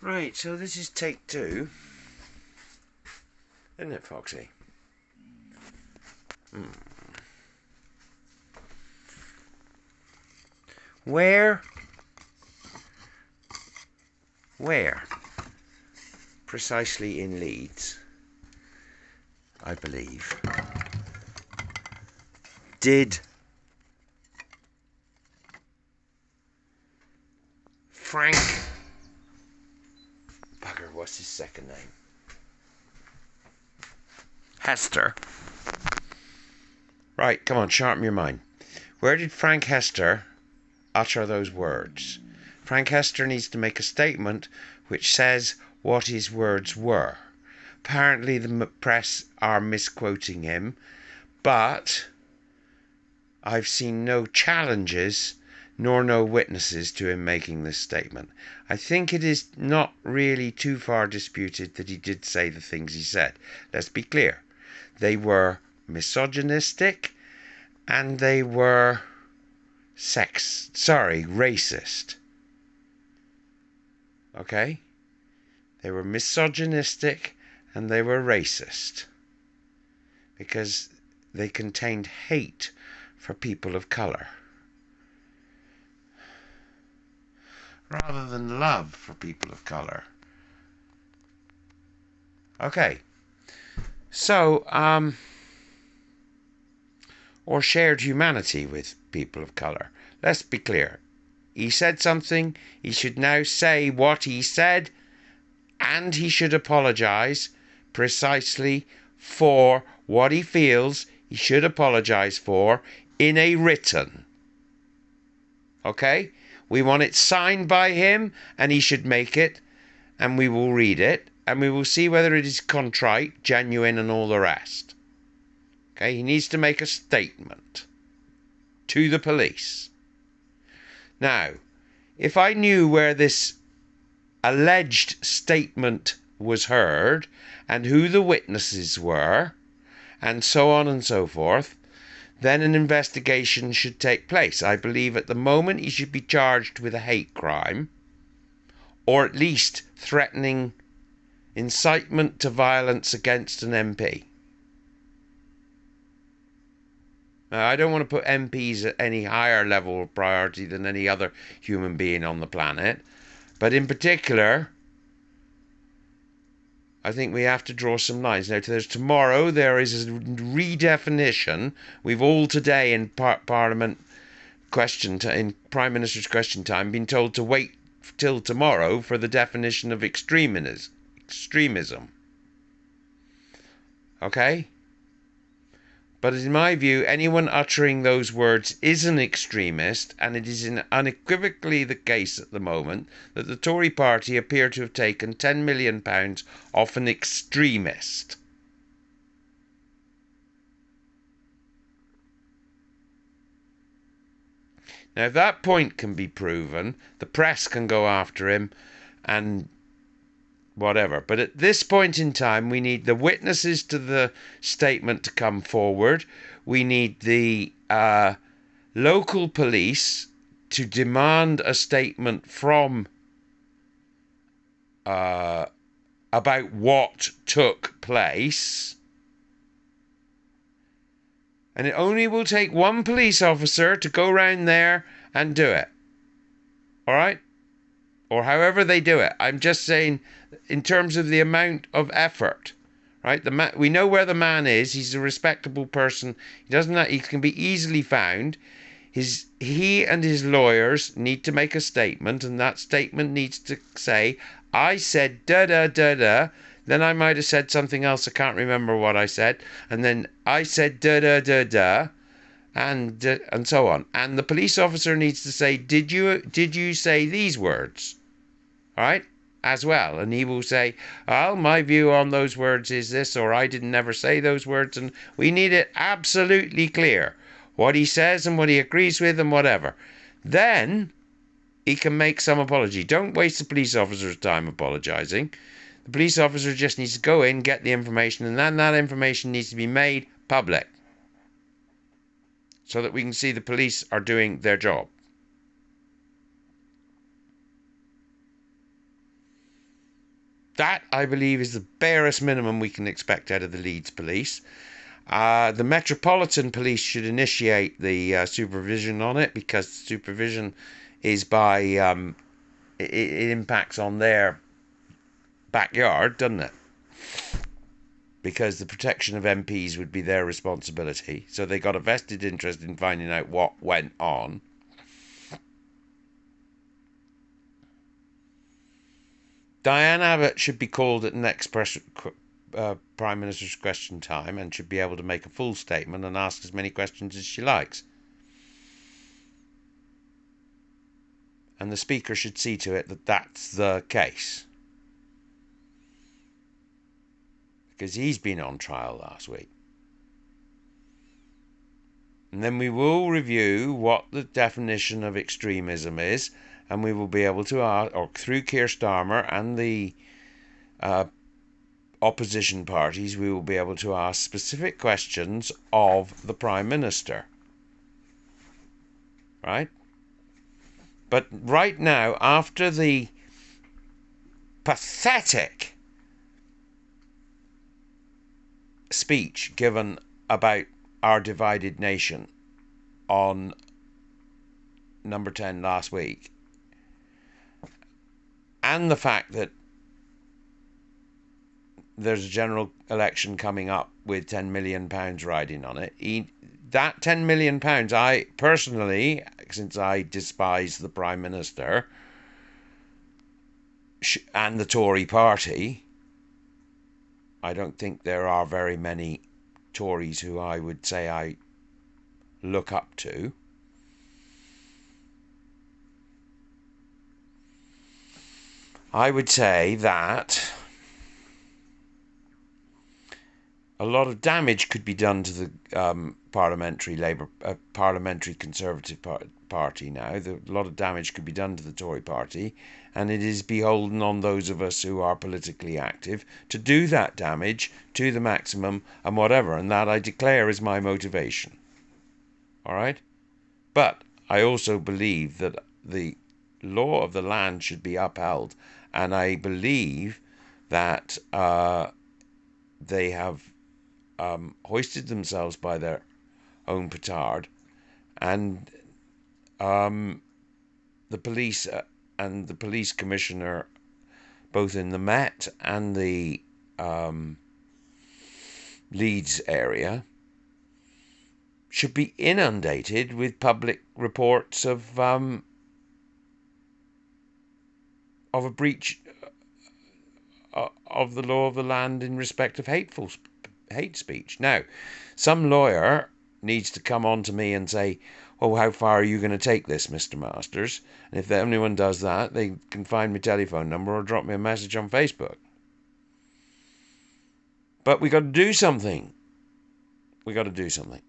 Right, so this is take two. Isn't it, Foxy? Where precisely in Leeds, I believe, did Frank... Bugger, what's his second name? Hester. Right, come on, sharpen your mind. Where did Frank Hester utter those words? Frank Hester needs to make a statement which says what his words were. Apparently the press are misquoting him, but I've seen no challenges nor no witnesses to him making this statement. I think it is not really too far disputed that he did say the things he said. Let's be clear. They were misogynistic and they were racist. Okay? They were misogynistic and they were racist because they contained hate for people of colour rather than love for people of colour. Okay. So, or shared humanity with people of colour. Let's be clear. He said something, he should now say what he said, and he should apologise precisely for what he feels he should apologise for in a written. Okay? We want it signed by him, and he should make it, and we will read it, and we will see whether it is contrite, genuine, and all the rest. Okay? He needs to make a statement to the police. Now, if I knew where this alleged statement was heard and who the witnesses were and so on and so forth, then an investigation should take place. I believe at the moment he should be charged with a hate crime or at least threatening incitement to violence against an MP. Now, I don't want to put MPs at any higher level of priority than any other human being on the planet, but in particular, I think we have to draw some lines. Now, tomorrow there is a redefinition. We've all today in Parliament in Prime Minister's question time been told to wait till tomorrow for the definition of extremism. Okay? But in my view, anyone uttering those words is an extremist, and it is unequivocally the case at the moment that the Tory party appear to have taken £10 million off an extremist. Now, if that point can be proven, the press can go after him and whatever. But at this point in time, we need the witnesses to the statement to come forward. We need the local police to demand a statement from about what took place. And it only will take one police officer to go round there and do it. All right? Or however they do it. I'm just saying in terms of the amount of effort, right? We know where the man is. He's a respectable person. He can be easily found. He and his lawyers need to make a statement, and that statement needs to say, I said da da da da. Then I might have said something else. I can't remember what I said. And then I said da da da da. And so on. And the police officer needs to say, did you say these words? All right? As well. And he will say, well, my view on those words is this, or I didn't never say those words. And we need it absolutely clear what he says and what he agrees with and whatever. Then he can make some apology. Don't waste the police officer's time apologising. The police officer just needs to go in, get the information, and then that information needs to be made public so that we can see the police are doing their job. That, I believe, is the barest minimum we can expect out of the Leeds police. The Metropolitan Police should initiate the supervision on it, because supervision is by it impacts on their backyard, doesn't it? Because the protection of MPs would be their responsibility. So they got a vested interest in finding out what went on. Diane Abbott should be called at the next Prime Minister's question time and should be able to make a full statement and ask as many questions as she likes. And the Speaker should see to it that that's the case. Because he's been on trial last week. And then we will review what the definition of extremism is, and we will be able to ask, or through Keir Starmer and the opposition parties, we will be able to ask specific questions of the Prime Minister. Right? But right now, after the pathetic speech given about our divided nation on number 10 last week, and the fact that there's a general election coming up with £10 million riding on it, that £10 million, I personally, since I despise the Prime Minister and the Tory party, I don't think there are very many Tories who I would say I look up to. I would say that a lot of damage could be done to the parliamentary Conservative Party now. A lot of damage could be done to the Tory party, and it is beholden on those of us who are politically active to do that damage to the maximum and whatever, and that I declare is my motivation. All right? But I also believe that the law of the land should be upheld, and I believe that they have hoisted themselves by their own petard, and the police and the police commissioner, both in the Met and the Leeds area, should be inundated with public reports of a breach of the law of the land in respect of hate speech. Now, some lawyer needs to come on to me and say, oh, how far are you going to take this, Mr. Masters? And if anyone does that, they can find my telephone number or drop me a message on Facebook. But we got to do something. We got to do something.